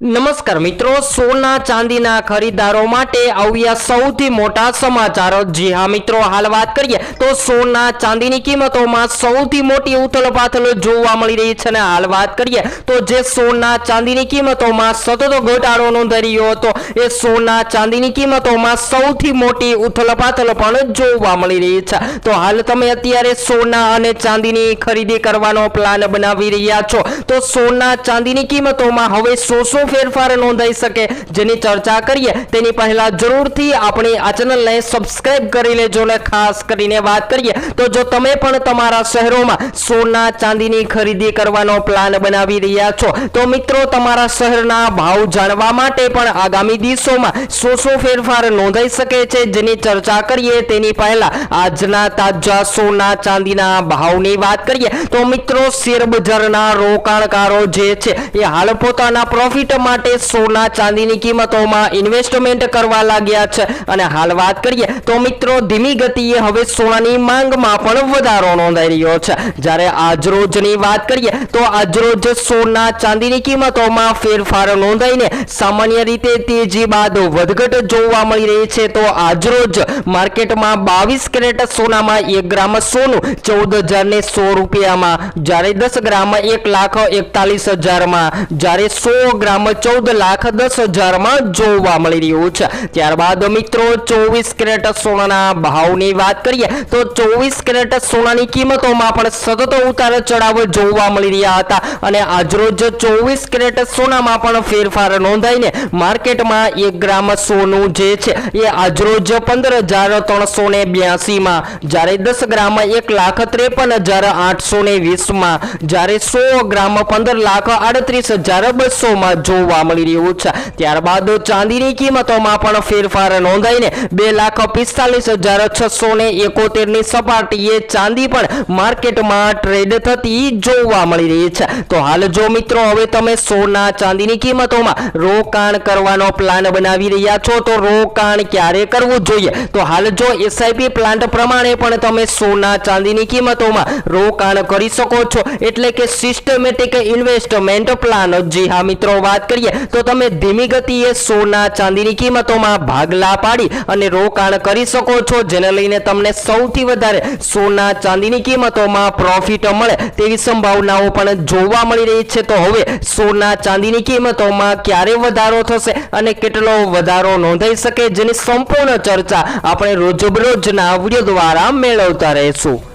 નમસ્કાર મિત્રો, સોના ચાંદીના ખરીદારો માટે આવ્યા સૌથી મોટા સમાચારો। જી હા મિત્રો, હાલ વાત કરીએ તો સોના ચાંદીની કિંમતોમાં સૌથી મોટી ઉથલપાથલ જોવા મળી રહી છે। અને હાલ વાત કરીએ તો જે સોના ચાંદીની કિંમતોમાં સતત ઘટાડો નોંધાઈ રહ્યો હતો એ સોના ચાંદીની કિંમતોમાં સૌથી મોટી ઉથલપાથલ પણ જોવા મળી રહી છે। તો હાલ તમે અત્યારે સોના અને ચાંદીની ખરીદી કરવાનો પ્લાન બનાવી રહ્યા છો તો સોના ચાંદીની કિંમતોમાં હવે શું फेरफार नोंधाई सके जेनी चर्चा करिए तेनी पहला जरूरथी अपनी आ चेनल ने सब्सक्राइब करी लेजो ने खास करीने बात करिए तो जो तमे पण तमारा शहरों में सोना चांदीनी खरीदी करवानो प्लान बनावी रह्या छो तो मित्रों तमारा शहरना भाव जाणवा माटे पण आगामी दिवसोमां शो फेरफार नोंधाई सके छे जेनी चर्चा करिए तेनी पहला आजना ताजा सोना चांदीना भावनी बात करिए तो मित्रों शेर बजारना रोकाणकारो जे छे ए हाल पोताना प्रॉफिट માટે સોના ચાંદીની કિંમતોમાં ઇન્વેસ્ટમેન્ટ કરવા લાગ્યા છે। અને હાલ વાત કરીએ તો મિત્રો ધીમી ગતિએ હવે સોનાની માંગમાં પણ વધારો નોંધાઈ રહ્યો છે। જ્યારે આજરોજની વાત કરીએ તો આજરોજ સોના ચાંદીની કિંમતોમાં ફેરફાર નોંધાઈને સામાન્ય રીતે તેજી બાદ વધઘટ જોવા મળી રહી છે। તો આજરોજ માર્કેટમાં 22 કેરેટ સોનામાં 1 ગ્રામ સોનું 14,100 રૂપિયામાં, જ્યારે 10 ગ્રામ 1,41,000 માં, જ્યારે 100 ગ્રામ 14,10,000 માં જોવા મળી રહ્યું છે। ત્યારબાદ મિત્રો 24 કેરેટ સોનાના ભાવની વાત કરીએ તો 24 કેરેટ સોનાની કિંમતોમાં પણ સતત ઉતાર ચઢાવ જોવા મળી રહ્યા હતા અને આજરોજ 24 કેરેટ સોનામાં પણ ફેરફાર નોંધાઈને માર્કેટમાં 1 ગ્રામ સોનું જે છે એ આજરોજ 15,382 માં, જ્યારે 10 ગ્રામ 1,53,820 માં, જ્યારે 100 ગ્રામ 15,38,200 માં જોવા મળી રહ્યું છે। ત્યારબાદ ચાંદીની કિંમતોમાં પણ ફેરફાર નોંધાઈને 2,45,671 ની સપાટીએ ચાંદી પણ માર્કેટમાં ટ્રેડ થતી જોવા મળી રહી છે। તો હાલ જો મિત્રો હવે તમે સોના ચાંદીની કિંમતોમાં રોકાણ કરવાનો પ્લાન બનાવી રહ્યા છો તો રોકાણ ક્યારે કરવું જોઈએ તો હાલ જો એસઆઈપી પ્લાન્ટ પ્રમાણે પણ તમે સોના ચાંદીની કિંમતોમાં રોકાણ કરી શકો છો, એટલે કે સિસ્ટમેટિક ઇન્વેસ્ટમેન્ટ પ્લાન। જી હા મિત્રો, વાત કરીએ તો તમે ધીમી ગતિએ સોના ચાંદીની કિંમતોમાં ભાગલા પાડી અને રોકાણ કરી શકો છો, જેને લઈને તમને સૌથી વધારે સોના ચાંદીની કિંમતોમાં પ્રોફિટ મળે તેવી સંભાવનાઓ પણ જોવા મળી રહી છે। તો હવે સોના ચાંદીની કિંમતોમાં ક્યારે વધારો થશે અને કેટલો વધારો નોંધાઈ શકે જેની સંપૂર્ણ ચર્ચા આપણે રોજબરોજના વિડીયો દ્વારા મેળવતા રહીશું।